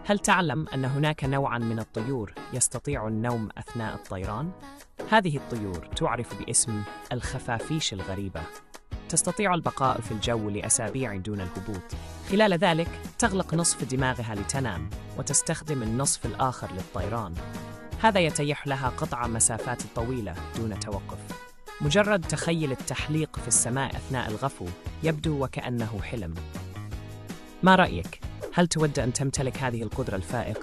هل تعلم أن هناك نوعاً من الطيور يستطيع النوم أثناء الطيران؟ هذه الطيور تعرف باسم الخفافيش الغريبة. تستطيع البقاء في الجو لأسابيع دون الهبوط. خلال ذلك تغلق نصف دماغها لتنام وتستخدم النصف الآخر للطيران. هذا يتيح لها قطع مسافات طويلة دون توقف. مجرد تخيل التحليق في السماء أثناء الغفو يبدو وكأنه حلم. ما رأيك؟ هل تود أن تمتلك هذه القدرة الفائقة؟